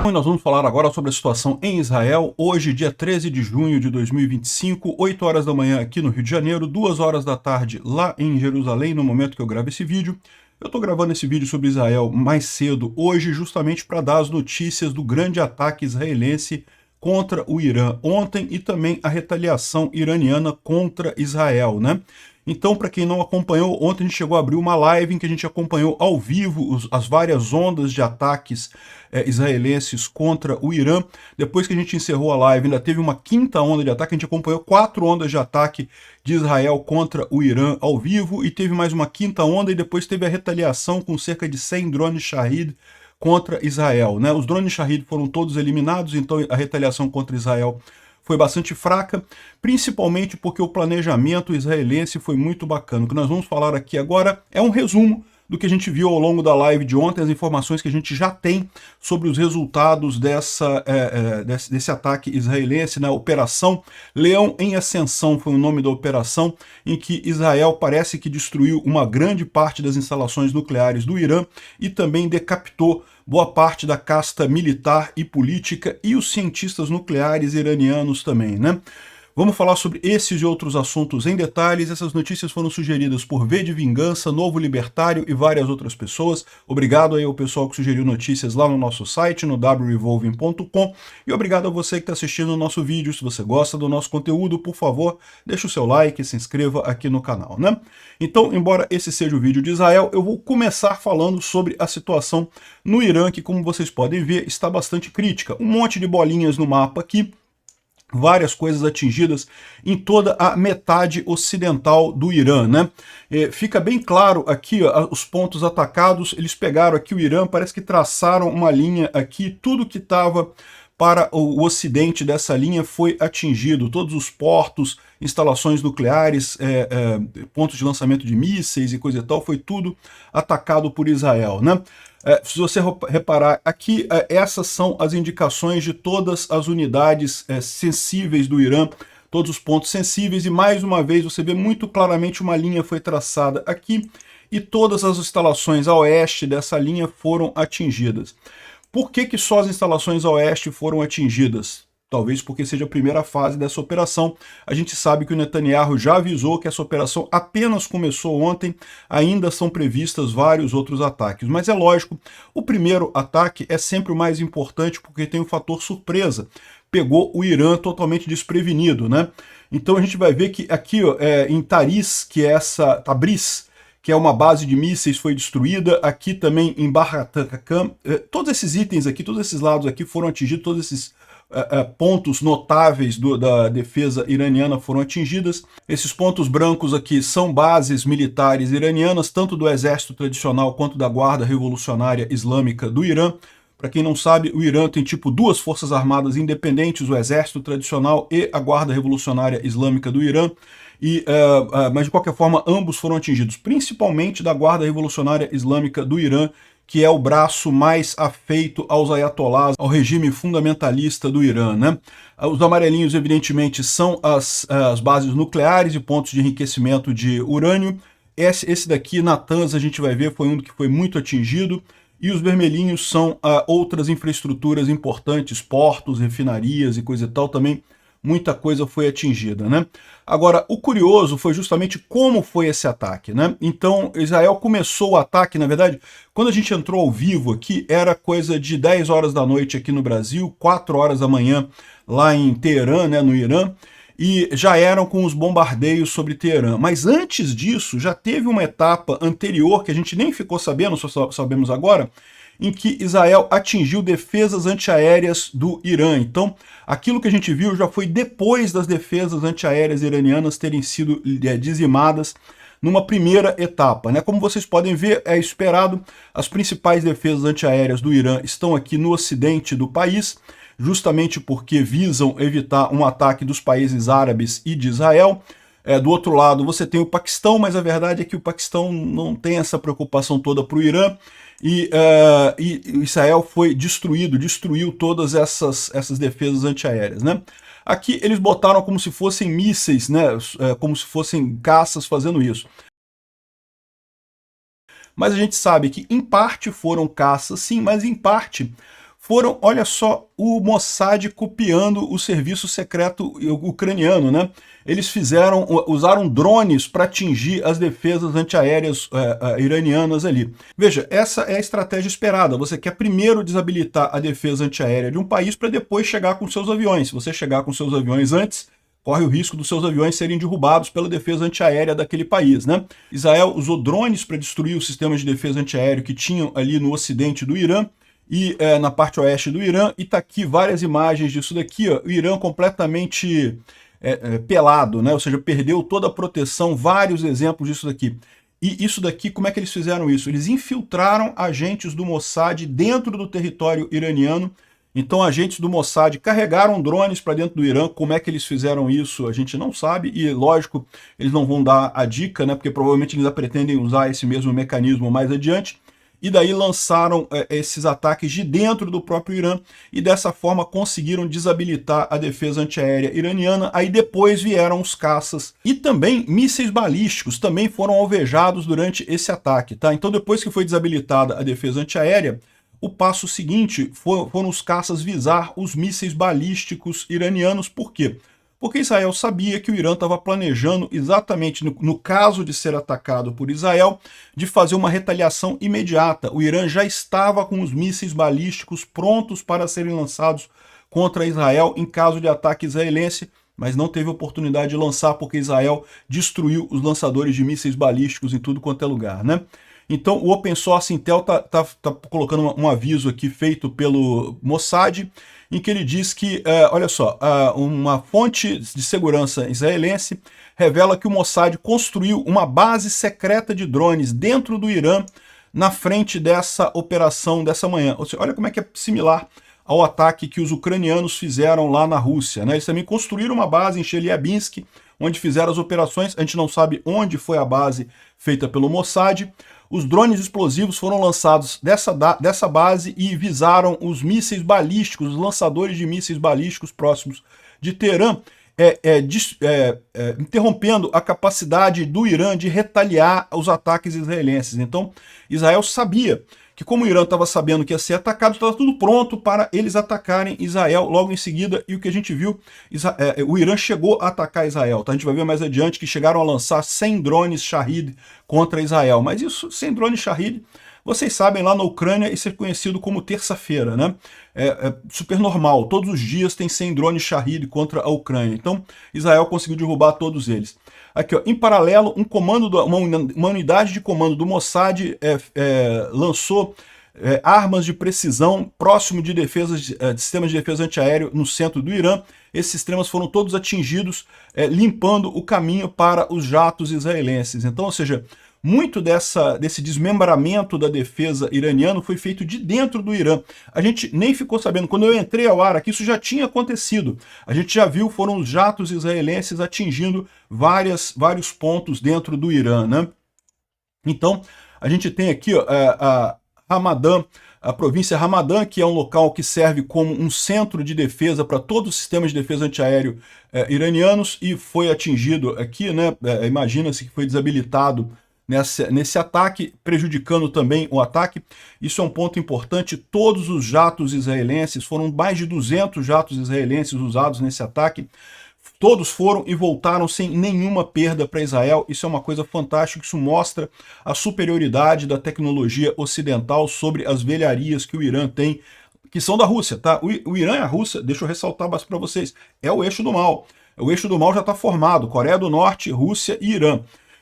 E nós vamos falar agora sobre a situação em Israel, hoje, dia 13 de junho de 2025, 8 horas da manhã aqui no Rio de Janeiro, 2 horas da tarde lá em Jerusalém, no momento que eu gravo esse vídeo. Eu estou gravando esse vídeo sobre Israel mais cedo hoje, justamente para dar as notícias do grande ataque israelense contra o Irã ontem e também a retaliação iraniana contra Israel, né? Então, para quem não acompanhou, ontem a gente chegou a abrir uma live em que a gente acompanhou ao vivo as várias ondas de ataques israelenses contra o Irã. Depois que a gente encerrou a live, ainda teve uma quinta onda de ataque, a gente acompanhou 4 ondas de ataque de Israel contra o Irã ao vivo, e teve mais uma quinta onda, e depois teve a retaliação com cerca de 100 drones Shahed contra Israel, né? Os drones Shahed foram todos eliminados, então a retaliação contra Israel foi bastante fraca, principalmente porque o planejamento israelense foi muito bacana. O que nós vamos falar aqui agora é um resumo do que a gente viu ao longo da live de ontem, as informações que a gente já tem sobre os resultados desse ataque israelense, na Operação Leão em Ascensão, foi o nome da operação, em que Israel parece que destruiu uma grande parte das instalações nucleares do Irã e também decapitou boa parte da casta militar e política e os cientistas nucleares iranianos também, né? Vamos falar sobre esses e outros assuntos em detalhes. Essas notícias foram sugeridas por V de Vingança, Novo Libertário e várias outras pessoas. Obrigado aí ao pessoal que sugeriu notícias lá no nosso site, no wrevolving.com. E obrigado a você que está assistindo o nosso vídeo. Se você gosta do nosso conteúdo, por favor, deixe o seu like e se inscreva aqui no canal, né? Então, embora esse seja o vídeo de Israel, eu vou começar falando sobre a situação no Irã, que, como vocês podem ver, está bastante crítica. Um monte de bolinhas no mapa aqui, várias coisas atingidas em toda a metade ocidental do Irã, né? Fica bem claro aqui, ó, os pontos atacados. Eles pegaram aqui o Irã, parece que traçaram uma linha aqui, tudo que estava para o ocidente dessa linha foi atingido, todos os portos, instalações nucleares, pontos de lançamento de mísseis e coisa e tal, foi tudo atacado por Israel, né? Se você reparar aqui, essas são as indicações de todas as unidades sensíveis do Irã, todos os pontos sensíveis, e mais uma vez você vê muito claramente uma linha foi traçada aqui, e todas as instalações a oeste dessa linha foram atingidas. Por que só as instalações a oeste foram atingidas? Talvez porque seja a primeira fase dessa operação. A gente sabe que o Netanyahu já avisou que essa operação apenas começou ontem, ainda são previstas vários outros ataques. Mas é lógico, o primeiro ataque é sempre o mais importante porque tem o fator surpresa. Pegou o Irã totalmente desprevenido, né? Então a gente vai ver que aqui, ó, em Tabriz, que é uma base de mísseis, foi destruída. Aqui também em Bahratakan, todos esses itens aqui, todos esses lados aqui foram atingidos, todos esses pontos notáveis da defesa iraniana foram atingidas. Esses pontos brancos aqui são bases militares iranianas, tanto do exército tradicional quanto da Guarda Revolucionária Islâmica do Irã. Para quem não sabe, o Irã tem tipo 2 forças armadas independentes, o exército tradicional e a Guarda Revolucionária Islâmica do Irã. Mas de qualquer forma, ambos foram atingidos, principalmente da Guarda Revolucionária Islâmica do Irã, que é o braço mais afeito aos ayatolás, ao regime fundamentalista do Irã, né? Os amarelinhos, evidentemente, são as bases nucleares e pontos de enriquecimento de urânio. Esse daqui, Natanz, a gente vai ver, foi um que foi muito atingido. E os vermelhinhos são outras infraestruturas importantes, portos, refinarias e coisa e tal, também muita coisa foi atingida, né? Agora, o curioso foi justamente como foi esse ataque, né? Então, Israel começou o ataque, na verdade, quando a gente entrou ao vivo aqui, era coisa de 10 horas da noite aqui no Brasil, 4 horas da manhã lá em Teherã, né, no Irã, e já eram com os bombardeios sobre Teherã. Mas antes disso, já teve uma etapa anterior, que a gente nem ficou sabendo, só sabemos agora, em que Israel atingiu defesas antiaéreas do Irã. Então, aquilo que a gente viu já foi depois das defesas antiaéreas iranianas terem sido dizimadas numa primeira etapa, né? Como vocês podem ver, é esperado, as principais defesas antiaéreas do Irã estão aqui no ocidente do país, justamente porque visam evitar um ataque dos países árabes e de Israel. Do outro lado você tem o Paquistão, mas a verdade é que o Paquistão não tem essa preocupação toda para o Irã, e Israel foi destruiu todas essas defesas antiaéreas, né? Aqui eles botaram como se fossem mísseis, né? Como se fossem caças fazendo isso. Mas a gente sabe que em parte foram caças, sim, mas em parte foram, olha só, o Mossad copiando o serviço secreto ucraniano, né? Eles usaram drones para atingir as defesas antiaéreas iranianas ali. Veja, essa é a estratégia esperada. Você quer primeiro desabilitar a defesa antiaérea de um país para depois chegar com seus aviões. Se você chegar com seus aviões antes, corre o risco dos seus aviões serem derrubados pela defesa antiaérea daquele país, né? Israel usou drones para destruir os sistemas de defesa antiaéreo que tinham ali no ocidente do Irã e na parte oeste do Irã, e tá aqui várias imagens disso daqui, ó, o Irã completamente pelado, né? Ou seja, perdeu toda a proteção, vários exemplos disso daqui. E isso daqui, como é que eles fizeram isso? Eles infiltraram agentes do Mossad dentro do território iraniano. Então, agentes do Mossad carregaram drones para dentro do Irã. Como é que eles fizeram isso, a gente não sabe. E, lógico, eles não vão dar a dica, né? Porque provavelmente eles pretendem usar esse mesmo mecanismo mais adiante. E daí lançaram esses ataques de dentro do próprio Irã e dessa forma conseguiram desabilitar a defesa antiaérea iraniana. Aí depois vieram os caças e também mísseis balísticos também foram alvejados durante esse ataque, tá? Então depois que foi desabilitada a defesa antiaérea, o passo seguinte foram os caças visar os mísseis balísticos iranianos. Por quê? Porque Israel sabia que o Irã estava planejando, exatamente no caso de ser atacado por Israel, de fazer uma retaliação imediata. O Irã já estava com os mísseis balísticos prontos para serem lançados contra Israel em caso de ataque israelense, mas não teve oportunidade de lançar porque Israel destruiu os lançadores de mísseis balísticos em tudo quanto é lugar, né? Então o Open Source Intel tá colocando um aviso aqui feito pelo Mossad, em que ele diz que, olha só, uma fonte de segurança israelense revela que o Mossad construiu uma base secreta de drones dentro do Irã na frente dessa operação dessa manhã. Ou seja, olha como é que é similar ao ataque que os ucranianos fizeram lá na Rússia, né? Eles também construíram uma base em Chelyabinsk, onde fizeram as operações. A gente não sabe onde foi a base feita pelo Mossad. Os drones explosivos foram lançados dessa base e visaram os mísseis balísticos, os lançadores de mísseis balísticos próximos de Teherã, interrompendo a capacidade do Irã de retaliar os ataques israelenses. Então, Israel sabia que, como o Irã estava sabendo que ia ser atacado, estava tudo pronto para eles atacarem Israel logo em seguida. E o que a gente viu, o Irã chegou a atacar Israel. Tá? A gente vai ver mais adiante que chegaram a lançar 100 drones Shahed contra Israel. Mas isso, 100 drones Shahed, vocês sabem, lá na Ucrânia isso é conhecido como terça-feira, né? É super normal, todos os dias tem 100 drones Shahed contra a Ucrânia. Então, Israel conseguiu derrubar todos eles. Aqui, ó, em paralelo, uma unidade de comando do Mossad lançou armas de precisão próximo de sistemas de defesa antiaéreo no centro do Irã. Esses sistemas foram todos atingidos, limpando o caminho para os jatos israelenses. Então, ou seja, muito desse desmembramento da defesa iraniana foi feito de dentro do Irã. A gente nem ficou sabendo. Quando eu entrei ao ar aqui, isso já tinha acontecido. A gente já viu, foram os jatos israelenses atingindo vários pontos dentro do Irã, né? Então, a gente tem aqui ó, a Hamadan, a província Hamadan, que é um local que serve como um centro de defesa para todos os sistemas de defesa antiaéreo iranianos, e foi atingido aqui, né? Imagina-se que foi desabilitado nesse ataque, prejudicando também o ataque. Isso é um ponto importante. Todos os jatos israelenses, foram mais de 200 jatos israelenses usados nesse ataque, todos foram e voltaram sem nenhuma perda para Israel. Isso é uma coisa fantástica, isso mostra a superioridade da tecnologia ocidental sobre as velharias que o Irã tem, que são da Rússia, tá? O Irã e a Rússia, deixa eu ressaltar para vocês, é o eixo do mal. O eixo do mal já está formado, Coreia do Norte, Rússia e Irã.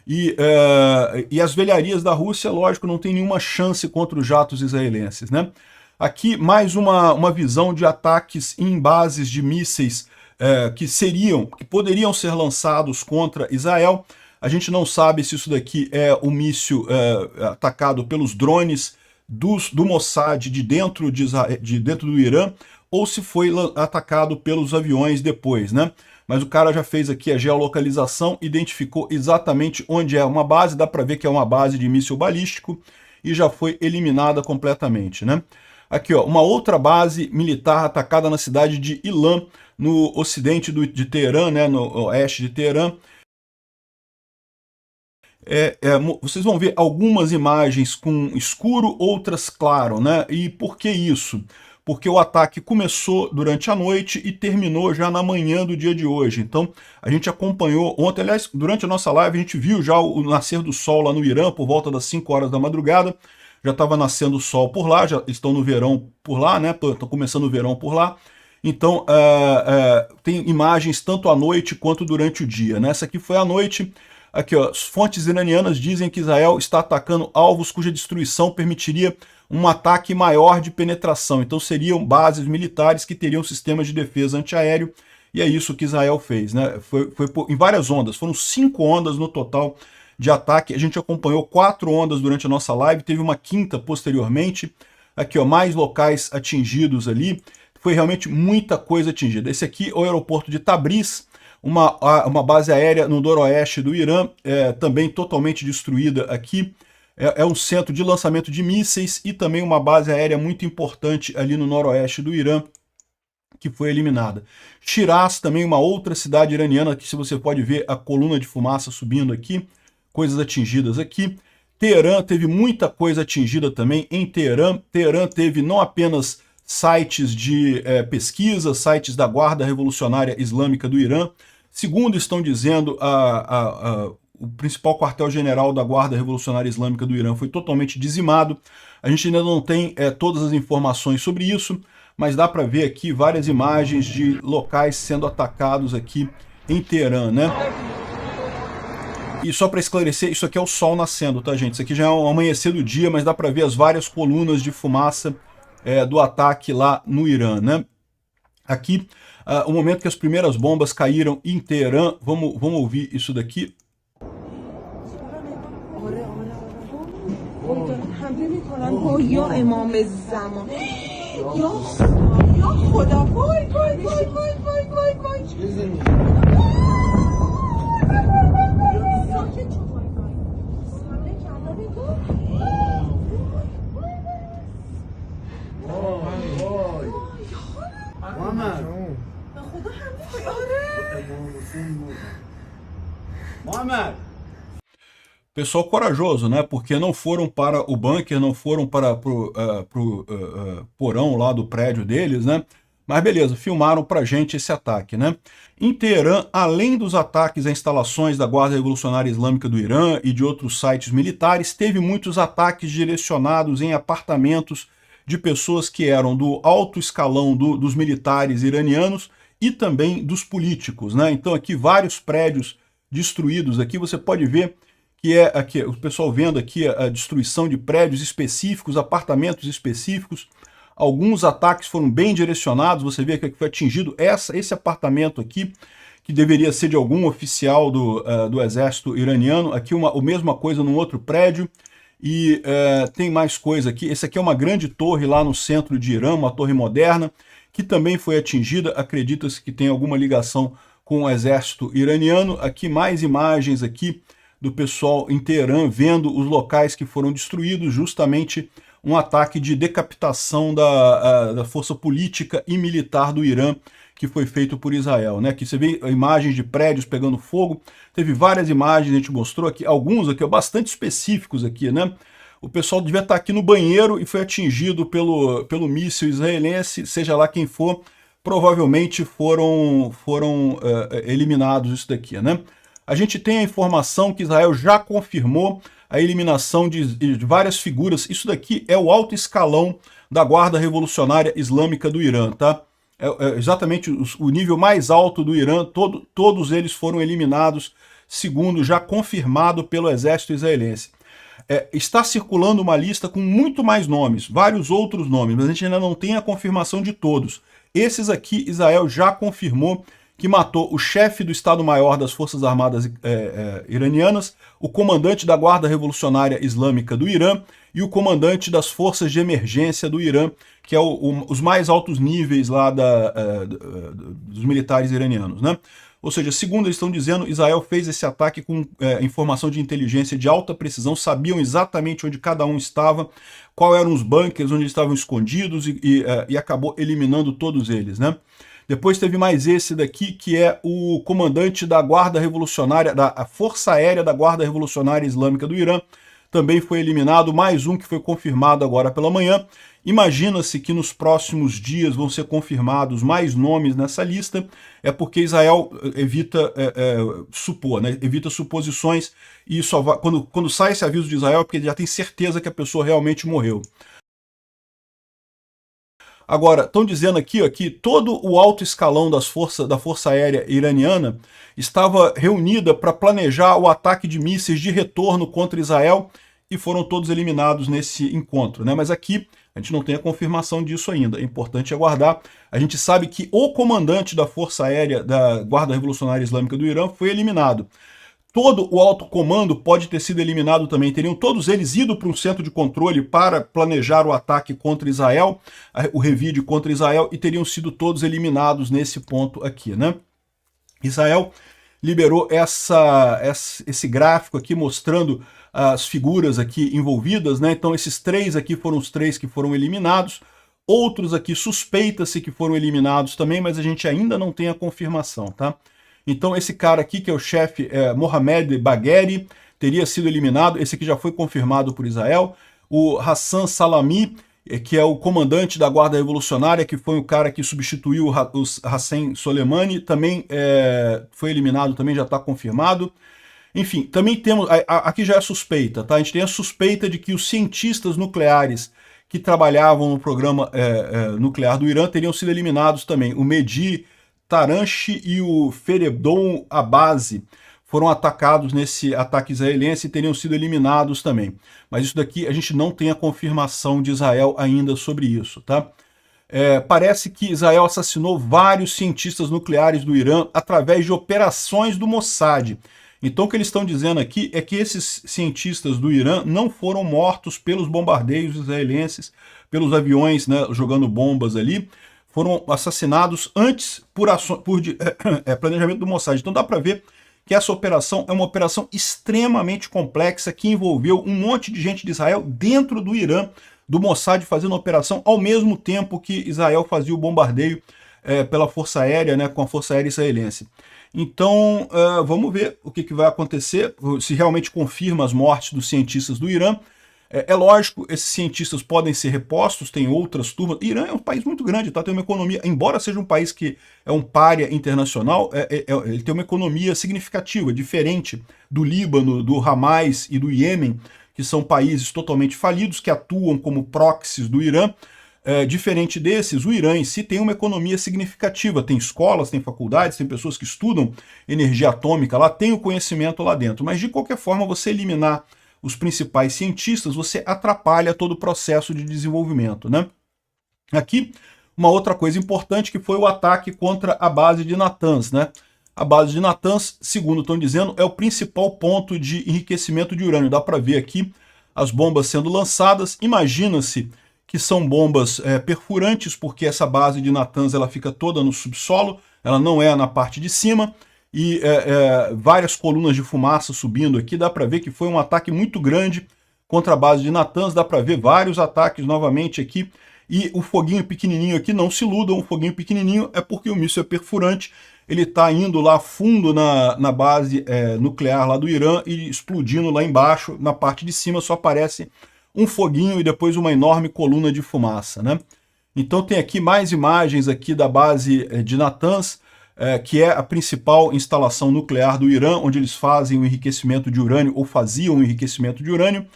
E as velharias da Rússia, lógico, não tem nenhuma chance contra os jatos israelenses, né? Aqui mais uma visão de ataques em bases de mísseis que poderiam ser lançados contra Israel. A gente não sabe se isso daqui é um míssil atacado pelos drones do Mossad de dentro do Irã, ou se foi atacado pelos aviões depois, né? Mas o cara já fez aqui a geolocalização, identificou exatamente onde é uma base, dá para ver que é uma base de míssil balístico, e já foi eliminada completamente, né? Aqui, ó, uma outra base militar atacada na cidade de Ilan, no ocidente de Teherã, né, no oeste de Teherã. Vocês vão ver algumas imagens com escuro, outras claro, né? E por que isso? porque o ataque começou durante a noite e terminou já na manhã do dia de hoje. Então, a gente acompanhou ontem, aliás, durante a nossa live, a gente viu já o nascer do sol lá no Irã, por volta das 5 horas da madrugada. Já estava nascendo o sol por lá, já estão no verão por lá, né? Estão começando o verão por lá. Então, tem imagens tanto à noite quanto durante o dia, né? Essa aqui foi à noite. Aqui, ó, fontes iranianas dizem que Israel está atacando alvos cuja destruição permitiria um ataque maior de penetração. Então seriam bases militares que teriam sistemas de defesa antiaéreo, e é isso que Israel fez, né? Foi em várias ondas, foram 5 ondas no total de ataque. A gente acompanhou 4 ondas durante a nossa live, teve uma quinta posteriormente. Aqui, ó, mais locais atingidos ali. Foi realmente muita coisa atingida. Esse aqui é o aeroporto de Tabriz, uma base aérea no noroeste do Irã, também totalmente destruída aqui. É um centro de lançamento de mísseis e também uma base aérea muito importante ali no noroeste do Irã, que foi eliminada. Shiraz, também uma outra cidade iraniana, que se você pode ver a coluna de fumaça subindo aqui, coisas atingidas aqui. Teherã teve muita coisa atingida também em Teherã. Teherã teve não apenas sites de pesquisa, sites da Guarda Revolucionária Islâmica do Irã. Segundo estão dizendo, o principal quartel-general da Guarda Revolucionária Islâmica do Irã foi totalmente dizimado. A gente ainda não tem todas as informações sobre isso, mas dá para ver aqui várias imagens de locais sendo atacados aqui em Teherã, né? E só para esclarecer, isso aqui é o sol nascendo, tá, gente? Isso aqui já é o amanhecer do dia, mas dá para ver as várias colunas de fumaça do ataque lá no Irã, né? Aqui, o momento que as primeiras bombas caíram em Teherã, vamos ouvir isso daqui. Pessoal corajoso, né? Porque não foram para o bunker, não foram para pro porão lá do prédio deles, né? Mas beleza, filmaram pra gente esse ataque, né? Em Teherã, além dos ataques a instalações da Guarda Revolucionária Islâmica do Irã e de outros sites militares, teve muitos ataques direcionados em apartamentos de pessoas que eram do alto escalão dos militares iranianos e também dos políticos, né? Então aqui vários prédios destruídos. Aqui você pode ver que aqui, o pessoal vendo aqui a destruição de prédios específicos, apartamentos específicos. Alguns ataques foram bem direcionados. Você vê que foi atingido esse apartamento aqui, que deveria ser de algum oficial do exército iraniano. Aqui a mesma coisa num outro prédio. E tem mais coisa aqui. Esse aqui é uma grande torre lá no centro de Irã, uma torre moderna, que também foi atingida. Acredita-se que tem alguma ligação com o exército iraniano. Aqui mais imagens aqui do pessoal em Teherã vendo os locais que foram destruídos, justamente um ataque de decapitação da força política e militar do Irã que foi feito por Israel, né? Aqui você vê imagens de prédios pegando fogo. Teve várias imagens, a gente mostrou aqui, alguns aqui, bastante específicos aqui, né? O pessoal devia estar aqui no banheiro e foi atingido pelo míssil israelense, seja lá quem for, provavelmente foram eliminados isso daqui, né? A gente tem a informação que Israel já confirmou a eliminação de várias figuras. Isso daqui é o alto escalão da Guarda Revolucionária Islâmica do Irã, tá? É exatamente o nível mais alto do Irã, todos eles foram eliminados, segundo já confirmado pelo exército israelense. Está circulando uma lista com muito mais nomes, vários outros nomes, mas a gente ainda não tem a confirmação de todos. Esses aqui, Israel já confirmou que matou o chefe do Estado-Maior das Forças Armadas iranianas, o comandante da Guarda Revolucionária Islâmica do Irã e o comandante das Forças de Emergência do Irã, que é os mais altos níveis lá dos militares iranianos, né? Ou seja, segundo eles estão dizendo, Israel fez esse ataque com informação de inteligência de alta precisão, sabiam exatamente onde cada um estava, quais eram os bunkers onde eles estavam escondidos e acabou eliminando todos eles, né? Depois teve mais esse daqui, que é o comandante da Guarda Revolucionária, da Força Aérea da Guarda Revolucionária Islâmica do Irã, também foi eliminado, mais um que foi confirmado agora pela manhã. Imagina-se que nos próximos dias vão ser confirmados mais nomes nessa lista, é porque Israel evita supor, né? Evita suposições, e só vai, quando sai esse aviso de Israel é porque já tem certeza que a pessoa realmente morreu. Agora, estão dizendo aqui ó, que todo o alto escalão da Força Aérea iraniana estava reunida para planejar o ataque de mísseis de retorno contra Israel, e foram todos eliminados nesse encontro, né? Mas aqui a gente não tem a confirmação disso ainda, é importante aguardar. A gente sabe que o comandante da Força Aérea da Guarda Revolucionária Islâmica do Irã foi eliminado. Todo o alto comando pode ter sido eliminado também. Teriam todos eles ido para um centro de controle para planejar o ataque contra Israel, o revide contra Israel, e teriam sido todos eliminados nesse ponto aqui, né? Israel liberou esse gráfico aqui mostrando as figuras aqui envolvidas, né? Então esses três aqui foram os três que foram eliminados. Outros aqui suspeita-se que foram eliminados também, mas a gente ainda não tem a confirmação, tá? Então esse cara aqui, que é o chefe Mohamed Bagheri, teria sido eliminado. Esse aqui já foi confirmado por Israel. O Hassan Salami, que é o comandante da Guarda Revolucionária, que foi o cara que substituiu o Hassan Soleimani, também foi eliminado, também já está confirmado. Enfim, também temos, aqui já é suspeita, tá? A gente tem a suspeita de que os cientistas nucleares que trabalhavam no programa nuclear do Irã teriam sido eliminados também. O Mehdi Taranchi e o Feridun Abbasi foram atacados nesse ataque israelense e teriam sido eliminados também. Mas isso daqui a gente não tem a confirmação de Israel ainda sobre isso, tá? Parece que Israel assassinou vários cientistas nucleares do Irã através de operações do Mossad. Então o que eles estão dizendo aqui é que esses cientistas do Irã não foram mortos pelos bombardeios israelenses, pelos aviões, né, jogando bombas ali, foram assassinados antes por planejamento do Mossad. Então dá para ver que essa operação é uma operação extremamente complexa que envolveu um monte de gente de Israel dentro do Irã, do Mossad fazendo a operação ao mesmo tempo que Israel fazia o bombardeio pela Força Aérea, né, com a Força Aérea israelense. Então vamos ver o que vai acontecer, se realmente confirma as mortes dos cientistas do Irã. É lógico, esses cientistas podem ser repostos, tem outras turmas. Irã é um país muito grande, tá? Tem uma economia, embora seja um país que é um pária internacional, ele tem uma economia significativa, diferente do Líbano, do Hamas e do Iêmen, que são países totalmente falidos, que atuam como proxies do Irã. Diferente desses, o Irã em si tem uma economia significativa, tem escolas, tem faculdades, tem pessoas que estudam energia atômica lá, tem o conhecimento lá dentro. Mas de qualquer forma, você eliminar os principais cientistas, você atrapalha todo o processo de desenvolvimento, né? Aqui, uma outra coisa importante que foi o ataque contra a base de Natanz, né? A base de Natanz, segundo estão dizendo, é o principal ponto de enriquecimento de urânio. Dá para ver aqui as bombas sendo lançadas. Imagina-se que são bombas perfurantes, porque essa base de Natanz ela fica toda no subsolo, ela não é na parte de cima, e várias colunas de fumaça subindo aqui. Dá para ver que foi um ataque muito grande contra a base de Natanz. Dá para ver vários ataques novamente aqui. E o foguinho pequenininho aqui, não se iludam, o foguinho pequenininho é porque o míssil é perfurante. Ele está indo lá fundo na base nuclear lá do Irã e explodindo lá embaixo. Na parte de cima só aparece um foguinho e depois uma enorme coluna de fumaça, né? Então tem aqui mais imagens aqui da base de Natanz, que é a principal instalação nuclear do Irã, onde eles fazem o enriquecimento de urânio, ou faziam o enriquecimento de urânio.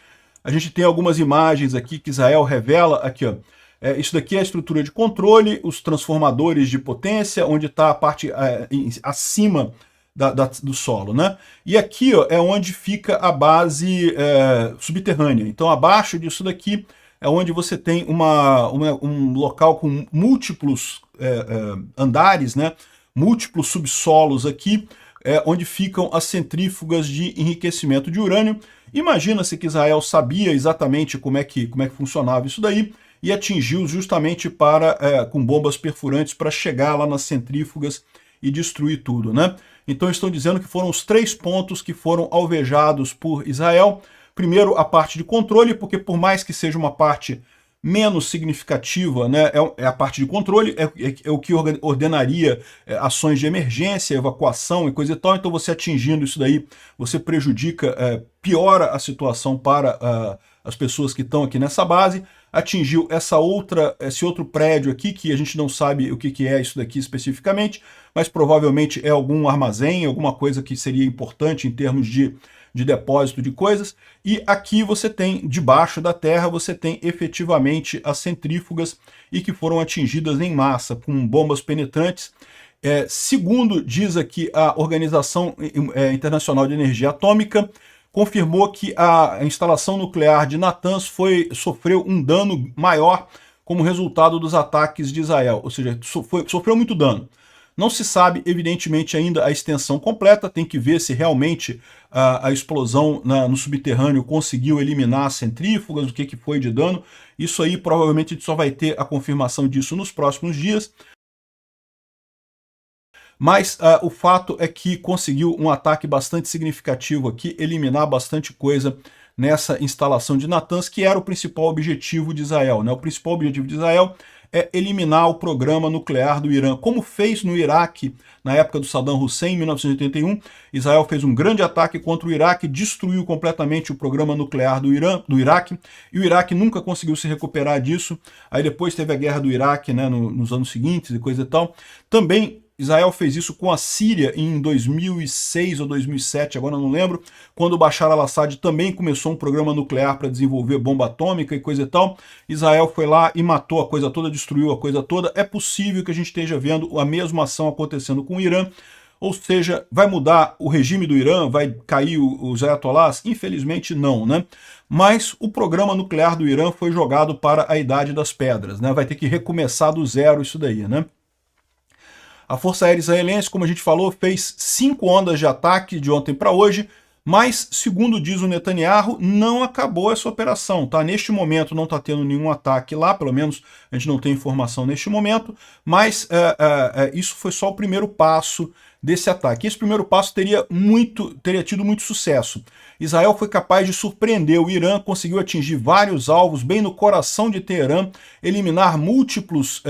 A gente tem algumas imagens aqui que Israel revela, aqui ó, isso daqui é a estrutura de controle, os transformadores de potência, onde está a parte acima do solo, né? E aqui ó, é onde fica a base subterrânea. Então abaixo disso daqui é onde você tem um local com múltiplos andares, né? Múltiplos subsolos aqui, onde ficam as centrífugas de enriquecimento de urânio. Imagina-se que Israel sabia exatamente como é que funcionava isso daí e atingiu justamente com bombas perfurantes para chegar lá nas centrífugas e destruir tudo, né? Então estão dizendo que foram os 3 pontos que foram alvejados por Israel. Primeiro, a parte de controle, porque por mais que seja uma parte menos significativa, né, é a parte de controle, é o que ordenaria ações de emergência, evacuação e coisa e tal. Então você atingindo isso daí, você prejudica, piora a situação para as pessoas que estão aqui nessa base. Atingiu esse outro prédio aqui, que a gente não sabe o que é isso daqui especificamente, mas provavelmente é algum armazém, alguma coisa que seria importante em termos de depósito de coisas. E aqui você tem, debaixo da terra, você tem efetivamente as centrífugas e que foram atingidas em massa com bombas penetrantes. Segundo diz aqui a Organização Internacional de Energia Atômica, confirmou que a instalação nuclear de Natanz sofreu um dano maior como resultado dos ataques de Israel, ou seja, sofreu muito dano. Não se sabe, evidentemente, ainda a extensão completa, tem que ver se realmente a explosão no subterrâneo conseguiu eliminar as centrífugas, o que foi de dano. Isso aí provavelmente a gente só vai ter a confirmação disso nos próximos dias. Mas o fato é que conseguiu um ataque bastante significativo aqui, eliminar bastante coisa nessa instalação de Natanz, que era o principal objetivo de Israel, né? O principal objetivo de Israel é eliminar o programa nuclear do Irã, como fez no Iraque na época do Saddam Hussein, em 1981. Israel fez um grande ataque contra o Iraque, destruiu completamente o programa nuclear do Iraque, e o Iraque nunca conseguiu se recuperar disso. Aí depois teve a guerra do Iraque, né, nos anos seguintes e coisa e tal. Também Israel fez isso com a Síria em 2006 ou 2007, agora não lembro, quando Bashar al-Assad também começou um programa nuclear para desenvolver bomba atômica e coisa e tal. Israel foi lá e matou a coisa toda, destruiu a coisa toda. É possível que a gente esteja vendo a mesma ação acontecendo com o Irã, ou seja, vai mudar o regime do Irã, vai cair os ayatollahs? Infelizmente não, né? Mas o programa nuclear do Irã foi jogado para a Idade das Pedras, né? Vai ter que recomeçar do zero isso daí, né? A Força Aérea Israelense, como a gente falou, fez 5 ondas de ataque de ontem para hoje, mas, segundo diz o Netanyahu, não acabou essa operação, tá? Neste momento não está tendo nenhum ataque lá, pelo menos a gente não tem informação neste momento, mas isso foi só o primeiro passo desse ataque. Esse primeiro passo teria tido muito sucesso. Israel foi capaz de surpreender o Irã, conseguiu atingir vários alvos bem no coração de Teherã, eliminar múltiplas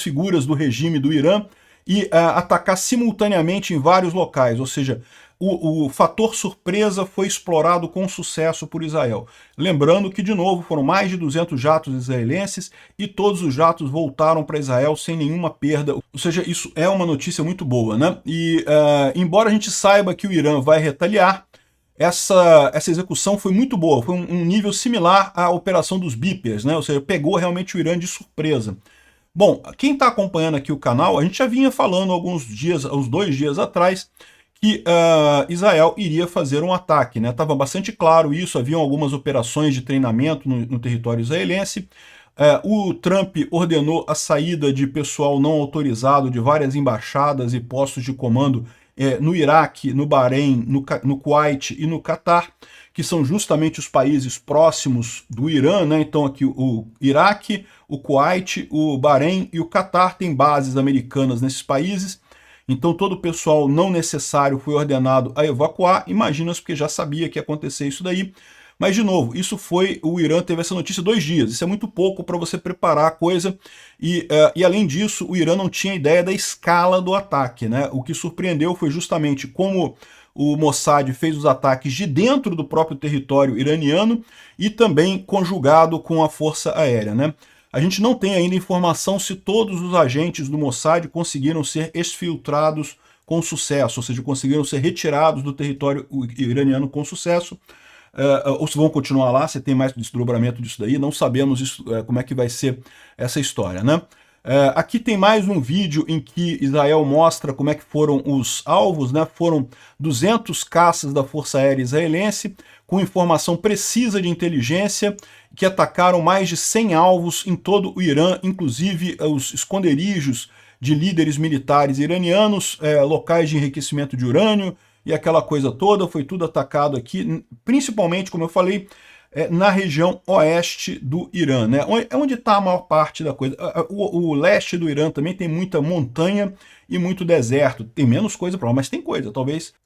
figuras do regime do Irã, e atacar simultaneamente em vários locais, ou seja, o fator surpresa foi explorado com sucesso por Israel. Lembrando que, de novo, foram mais de 200 jatos israelenses e todos os jatos voltaram para Israel sem nenhuma perda, ou seja, isso é uma notícia muito boa, né? E embora a gente saiba que o Irã vai retaliar, essa execução foi muito boa, foi um nível similar à operação dos Beepers, né? Ou seja, pegou realmente o Irã de surpresa. Bom, quem está acompanhando aqui o canal, a gente já vinha falando uns 2 dias atrás, que Israel iria fazer um ataque, né? Estava bastante claro isso, haviam algumas operações de treinamento no território israelense. O Trump ordenou a saída de pessoal não autorizado de várias embaixadas e postos de comando no Iraque, no Bahrein, no Kuwait e no Catar, que são justamente os países próximos do Irã, né? Então aqui o Iraque, o Kuwait, o Bahrein e o Catar têm bases americanas nesses países. Então todo o pessoal não necessário foi ordenado a evacuar, imagina-se porque já sabia que ia acontecer isso daí. Mas, de novo, o Irã teve essa notícia 2 dias, isso é muito pouco para você preparar a coisa, e além disso, o Irã não tinha ideia da escala do ataque, né? O que surpreendeu foi justamente como o Mossad fez os ataques de dentro do próprio território iraniano e também conjugado com a Força Aérea, né? A gente não tem ainda informação se todos os agentes do Mossad conseguiram ser exfiltrados com sucesso, ou seja, conseguiram ser retirados do território iraniano com sucesso, ou se vão continuar lá, se tem mais desdobramento disso daí, não sabemos isso, como é que vai ser essa história, né? Aqui tem mais um vídeo em que Israel mostra como é que foram os alvos, né? Foram 200 caças da Força Aérea Israelense, com informação precisa de inteligência, que atacaram mais de 100 alvos em todo o Irã, inclusive os esconderijos de líderes militares iranianos, locais de enriquecimento de urânio e aquela coisa toda, foi tudo atacado aqui, principalmente, como eu falei, na região oeste do Irã, né? É onde está a maior parte da coisa. O leste do Irã também tem muita montanha e muito deserto. Tem menos coisa para lá, mas tem coisa.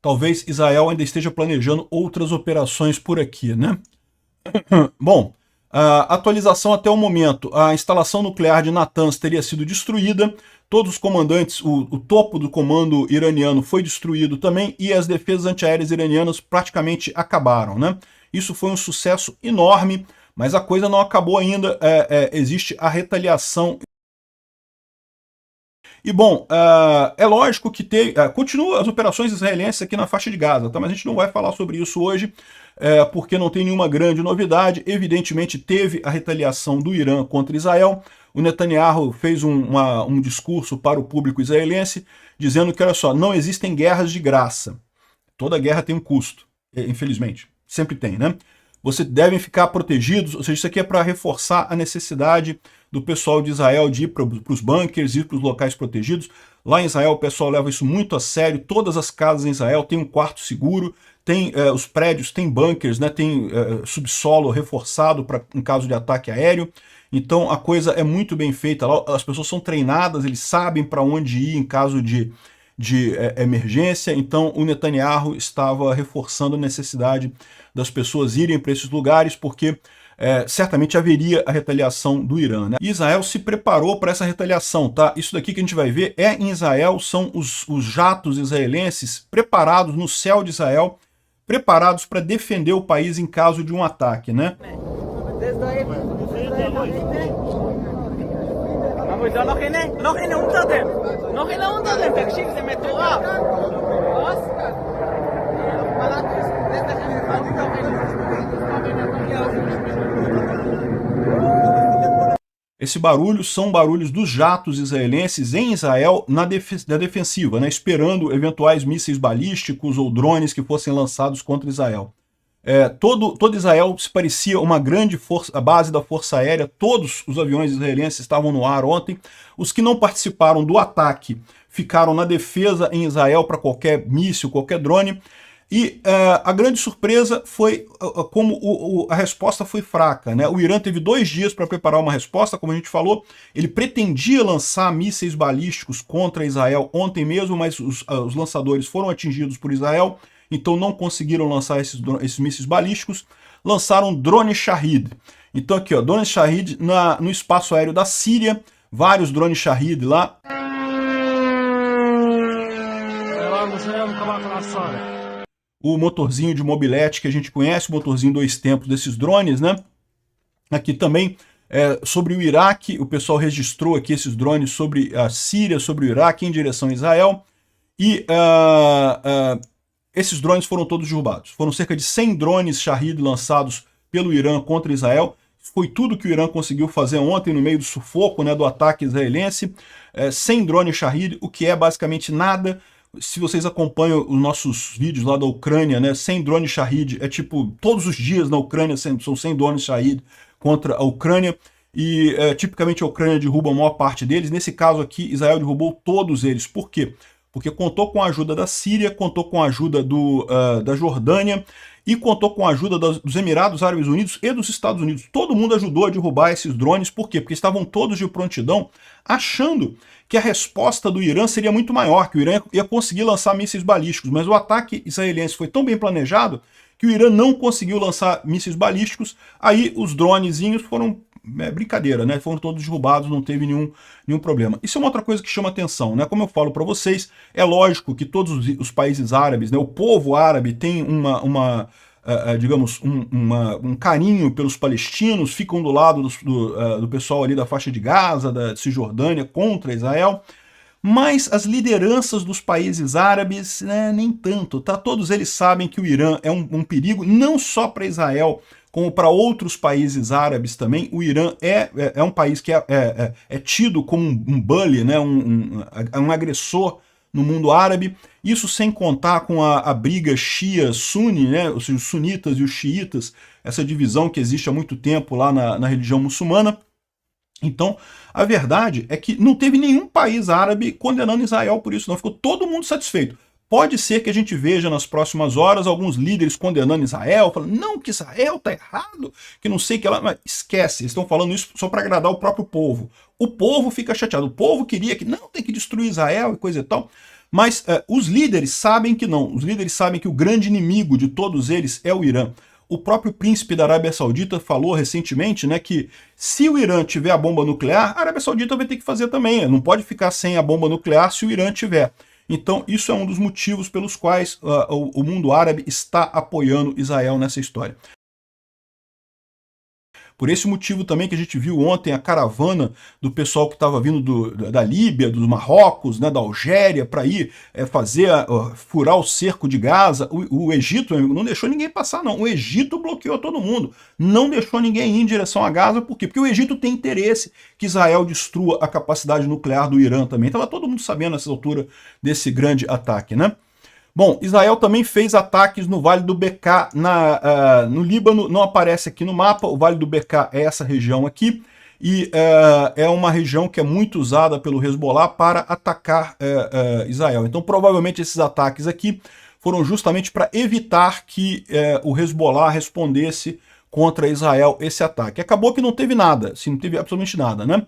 Talvez Israel ainda esteja planejando outras operações por aqui, né? Bom, Atualização até o momento, a instalação nuclear de Natanz teria sido destruída, todos os comandantes, o topo do comando iraniano foi destruído também e as defesas antiaéreas iranianas praticamente acabaram, né? Isso foi um sucesso enorme, mas a coisa não acabou ainda, existe a retaliação. E bom, é lógico que continua as operações israelenses aqui na faixa de Gaza, tá? Mas a gente não vai falar sobre isso hoje, porque não tem nenhuma grande novidade. Evidentemente teve a retaliação do Irã contra Israel. O Netanyahu fez um discurso para o público israelense, dizendo que, olha só, não existem guerras de graça. Toda guerra tem um custo, infelizmente. Sempre tem, né? Vocês devem ficar protegidos, ou seja, isso aqui é para reforçar a necessidade do pessoal de Israel de ir para os bunkers, ir para os locais protegidos. Lá em Israel o pessoal leva isso muito a sério, todas as casas em Israel têm um quarto seguro, tem os prédios, tem bunkers, né, tem subsolo reforçado em caso de ataque aéreo. Então a coisa é muito bem feita, lá as pessoas são treinadas, eles sabem para onde ir em caso de emergência. Então o Netanyahu estava reforçando a necessidade das pessoas irem para esses lugares, porque certamente haveria a retaliação do Irã, né? E Israel se preparou para essa retaliação, tá? Isso daqui que a gente vai ver em Israel, são os jatos israelenses preparados no céu de Israel, preparados para defender o país em caso de um ataque, né? Esse barulho são barulhos dos jatos israelenses em Israel na defensiva, né, esperando eventuais mísseis balísticos ou drones que fossem lançados contra Israel. Todo Israel se parecia uma grande a base da Força Aérea, todos os aviões israelenses estavam no ar ontem. Os que não participaram do ataque ficaram na defesa em Israel para qualquer míssil, qualquer drone. E a grande surpresa foi como a resposta foi fraca, né? O Irã teve 2 dias para preparar uma resposta, como a gente falou. Ele pretendia lançar mísseis balísticos contra Israel ontem mesmo, mas os lançadores foram atingidos por Israel, então não conseguiram lançar esses mísseis balísticos. Lançaram drone Shahid. Então aqui, ó, drone Shahid no espaço aéreo da Síria, vários drones Shahid lá. O motorzinho de mobilete que a gente conhece, o motorzinho 2 tempos desses drones, né? Aqui também, sobre o Iraque, o pessoal registrou aqui esses drones sobre a Síria, sobre o Iraque, em direção a Israel. E esses drones foram todos derrubados. Foram cerca de 100 drones Shahid lançados pelo Irã contra Israel. Foi tudo que o Irã conseguiu fazer ontem no meio do sufoco, né, do ataque israelense. 100 drones Shahid, o que é basicamente nada. Se vocês acompanham os nossos vídeos lá da Ucrânia, né, 100 drones Shahid, é tipo, todos os dias na Ucrânia são 100 drones Shahid contra a Ucrânia, e tipicamente a Ucrânia derruba a maior parte deles. Nesse caso aqui, Israel derrubou todos eles. Por quê? Porque contou com a ajuda da Síria, contou com a ajuda da Jordânia e contou com a ajuda dos Emirados Árabes Unidos e dos Estados Unidos. Todo mundo ajudou a derrubar esses drones. Por quê? Porque estavam todos de prontidão, achando que a resposta do Irã seria muito maior, que o Irã ia conseguir lançar mísseis balísticos, mas o ataque israelense foi tão bem planejado que o Irã não conseguiu lançar mísseis balísticos. Aí os dronezinhos foram brincadeira, né? Foram todos derrubados, não teve nenhum problema. Isso é uma outra coisa que chama atenção, né? Como eu falo para vocês, é lógico que todos os países árabes, né, o povo árabe tem digamos, um carinho pelos palestinos, ficam do lado do pessoal ali da faixa de Gaza, da Cisjordânia, contra Israel. Mas as lideranças dos países árabes, né, nem tanto, tá? Todos eles sabem que o Irã é um perigo, não só para Israel, como para outros países árabes também. O Irã é um país que é tido como um bully, né, um agressor no mundo árabe. Isso sem contar com a briga Shia-Sunni, né, ou seja, os sunitas e os xiitas, essa divisão que existe há muito tempo lá na religião muçulmana. Então, a verdade é que não teve nenhum país árabe condenando Israel por isso, não. Ficou todo mundo satisfeito. Pode ser que a gente veja nas próximas horas alguns líderes condenando Israel, falando, não, que Israel tá errado, que não sei o que lá, mas esquece, eles estão falando isso só para agradar o próprio povo. O povo fica chateado, o povo queria que não, tem que destruir Israel e coisa e tal, mas os líderes sabem que não, os líderes sabem que o grande inimigo de todos eles é o Irã. O próprio príncipe da Arábia Saudita falou recentemente, né, que se o Irã tiver a bomba nuclear, a Arábia Saudita vai ter que fazer também. Não pode ficar sem a bomba nuclear se o Irã tiver. Então, isso é um dos motivos pelos quais o mundo árabe está apoiando Israel nessa história. Por esse motivo também que a gente viu ontem a caravana do pessoal que estava vindo da Líbia, do Marrocos, né, da Algéria, para ir furar o cerco de Gaza. O Egito não deixou ninguém passar, não. O Egito bloqueou todo mundo. Não deixou ninguém ir em direção a Gaza. Por quê? Porque o Egito tem interesse que Israel destrua a capacidade nuclear do Irã também. Estava todo mundo sabendo nessa altura desse grande ataque, né? Bom, Israel também fez ataques no Vale do Bekaa, no Líbano, não aparece aqui no mapa, o Vale do Bekaa é essa região aqui, e é uma região que é muito usada pelo Hezbollah para atacar Israel. Então, provavelmente, esses ataques aqui foram justamente para evitar que o Hezbollah respondesse contra Israel esse ataque. Acabou que não teve nada, assim, não teve absolutamente nada, né?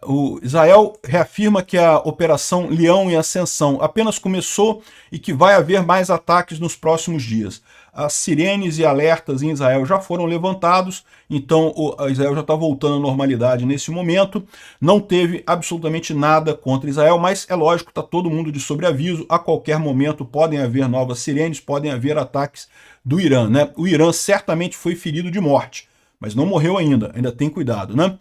O Israel reafirma que a Operação Leão em Ascensão apenas começou e que vai haver mais ataques nos próximos dias. As sirenes e alertas em Israel já foram levantados, então Israel já está voltando à normalidade nesse momento. Não teve absolutamente nada contra Israel, mas é lógico, está todo mundo de sobreaviso. A qualquer momento podem haver novas sirenes, podem haver ataques do Irã, né? O Irã certamente foi ferido de morte, mas não morreu ainda tem cuidado, né?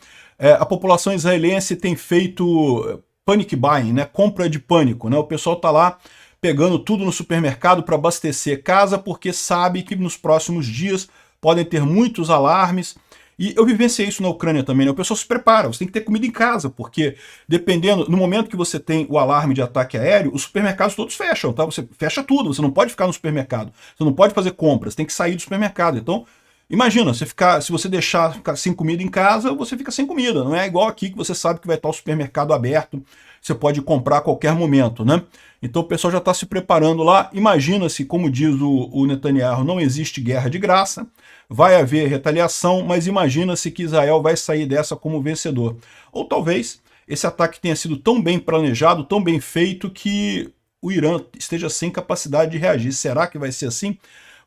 A população israelense tem feito panic buying, né? Compra de pânico, né? O pessoal está lá pegando tudo no supermercado para abastecer casa, porque sabe que nos próximos dias podem ter muitos alarmes. E eu vivenciei isso na Ucrânia também, né? O pessoal se prepara, você tem que ter comida em casa, porque dependendo, no momento que você tem o alarme de ataque aéreo, os supermercados todos fecham, tá? Você fecha tudo, você não pode ficar no supermercado, você não pode fazer compras, tem que sair do supermercado. Então, imagina, se você deixar ficar sem comida em casa, você fica sem comida. Não é igual aqui que você sabe que vai estar o supermercado aberto, você pode comprar a qualquer momento, né? Então o pessoal já está se preparando lá. Imagina-se, como diz o Netanyahu, não existe guerra de graça, vai haver retaliação, mas imagina-se que Israel vai sair dessa como vencedor. Ou talvez esse ataque tenha sido tão bem planejado, tão bem feito, que o Irã esteja sem capacidade de reagir. Será que vai ser assim?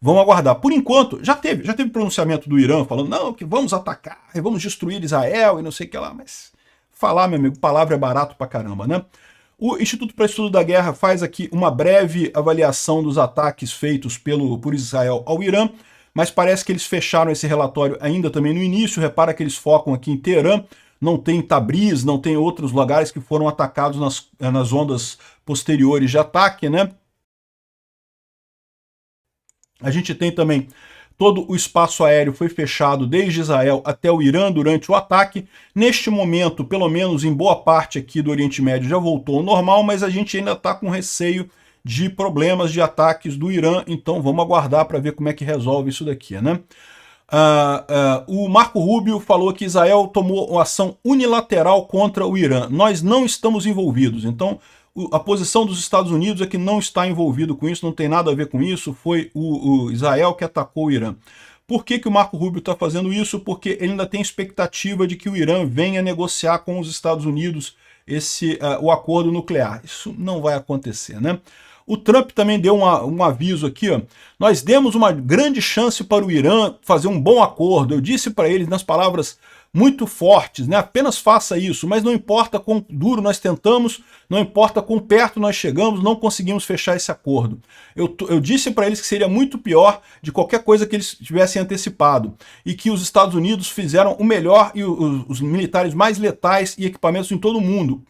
Vamos aguardar. Por enquanto, já teve pronunciamento do Irã falando, não, que vamos atacar, vamos destruir Israel e não sei o que lá, mas falar, meu amigo, palavra é barato pra caramba, né? O Instituto para Estudo da Guerra faz aqui uma breve avaliação dos ataques feitos por Israel ao Irã, mas parece que eles fecharam esse relatório ainda também no início. Repara que eles focam aqui em Teherã, não tem Tabriz, não tem outros lugares que foram atacados nas ondas posteriores de ataque, né? A gente tem também todo o espaço aéreo foi fechado desde Israel até o Irã durante o ataque. Neste momento, pelo menos em boa parte aqui do Oriente Médio, já voltou ao normal, mas a gente ainda está com receio de problemas de ataques do Irã, então vamos aguardar para ver como é que resolve isso daqui, né? O Marco Rubio falou que Israel tomou uma ação unilateral contra o Irã. Nós não estamos envolvidos, então a posição dos Estados Unidos é que não está envolvido com isso, não tem nada a ver com isso, foi o Israel que atacou o Irã. Por que o Marco Rubio está fazendo isso? Porque ele ainda tem expectativa de que o Irã venha negociar com os Estados Unidos o acordo nuclear. Isso não vai acontecer, né? O Trump também deu um aviso aqui, ó. Nós demos uma grande chance para o Irã fazer um bom acordo. Eu disse para eles nas palavras muito fortes, né? Apenas faça isso, mas não importa quão duro nós tentamos, não importa quão perto nós chegamos, não conseguimos fechar esse acordo. Eu disse para eles que seria muito pior de qualquer coisa que eles tivessem antecipado, e que os Estados Unidos fizeram o melhor e os militares mais letais e equipamentos em todo o mundo,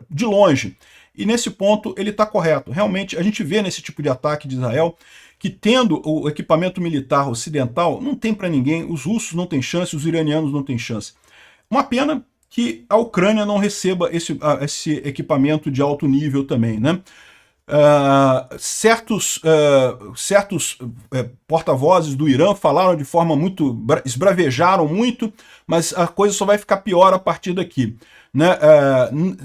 de longe. E nesse ponto ele está correto. Realmente a gente vê nesse tipo de ataque de Israel que, tendo o equipamento militar ocidental, não tem para ninguém, os russos não têm chance, os iranianos não têm chance. Uma pena que a Ucrânia não receba esse equipamento de alto nível também, né? Certos porta-vozes do Irã falaram de forma muito, esbravejaram muito, mas a coisa só vai ficar pior a partir daqui, né?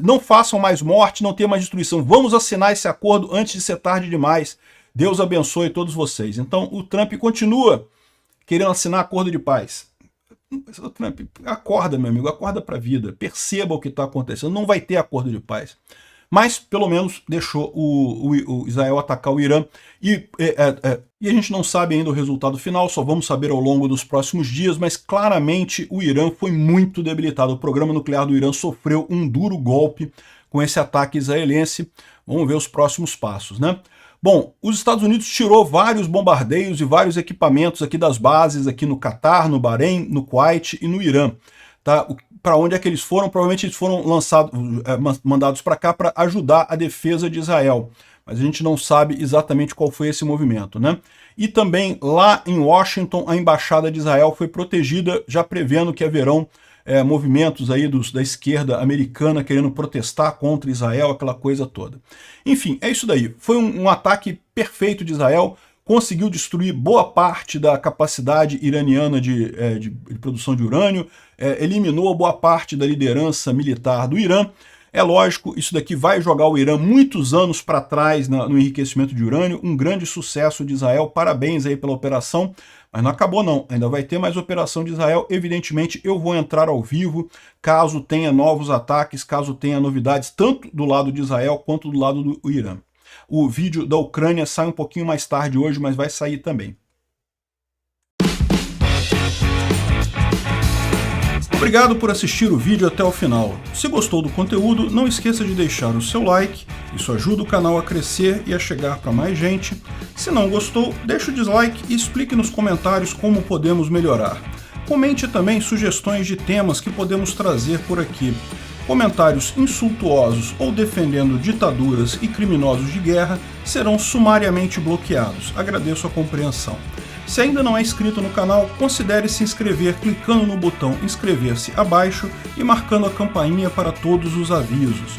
Não façam mais morte, não tenha mais destruição, vamos assinar esse acordo antes de ser tarde demais. Deus abençoe todos vocês. Então o Trump continua querendo assinar acordo de paz. O Trump, acorda, meu amigo, acorda para a vida, perceba o que está acontecendo, não vai ter acordo de paz. mas pelo menos deixou o Israel atacar o Irã, e a gente não sabe ainda o resultado final, só vamos saber ao longo dos próximos dias, mas claramente o Irã foi muito debilitado. O programa nuclear do Irã sofreu um duro golpe com esse ataque israelense. Vamos ver os próximos passos, né? Bom, os Estados Unidos tirou vários bombardeios e vários equipamentos aqui das bases aqui no Catar, no Bahrein, no Kuwait e no Irã. Tá? Para onde é que eles foram? Provavelmente eles foram mandados para cá para ajudar a defesa de Israel. Mas a gente não sabe exatamente qual foi esse movimento, né? E também lá em Washington, a embaixada de Israel foi protegida, já prevendo que haverão movimentos aí da esquerda americana querendo protestar contra Israel, aquela coisa toda. Enfim, é isso daí. Foi um ataque perfeito de Israel, conseguiu destruir boa parte da capacidade iraniana de produção de urânio, eliminou boa parte da liderança militar do Irã. É lógico, isso daqui vai jogar o Irã muitos anos para trás no enriquecimento de urânio, um grande sucesso de Israel, parabéns aí pela operação, mas não acabou não, ainda vai ter mais operação de Israel. Evidentemente eu vou entrar ao vivo, caso tenha novos ataques, caso tenha novidades, tanto do lado de Israel quanto do lado do Irã. O vídeo da Ucrânia sai um pouquinho mais tarde hoje, mas vai sair também. Obrigado por assistir o vídeo até o final. Se gostou do conteúdo, não esqueça de deixar o seu like, isso ajuda o canal a crescer e a chegar para mais gente. Se não gostou, deixe o dislike e explique nos comentários como podemos melhorar. Comente também sugestões de temas que podemos trazer por aqui. Comentários insultuosos ou defendendo ditaduras e criminosos de guerra serão sumariamente bloqueados. Agradeço a compreensão. Se ainda não é inscrito no canal, considere se inscrever clicando no botão inscrever-se abaixo e marcando a campainha para todos os avisos.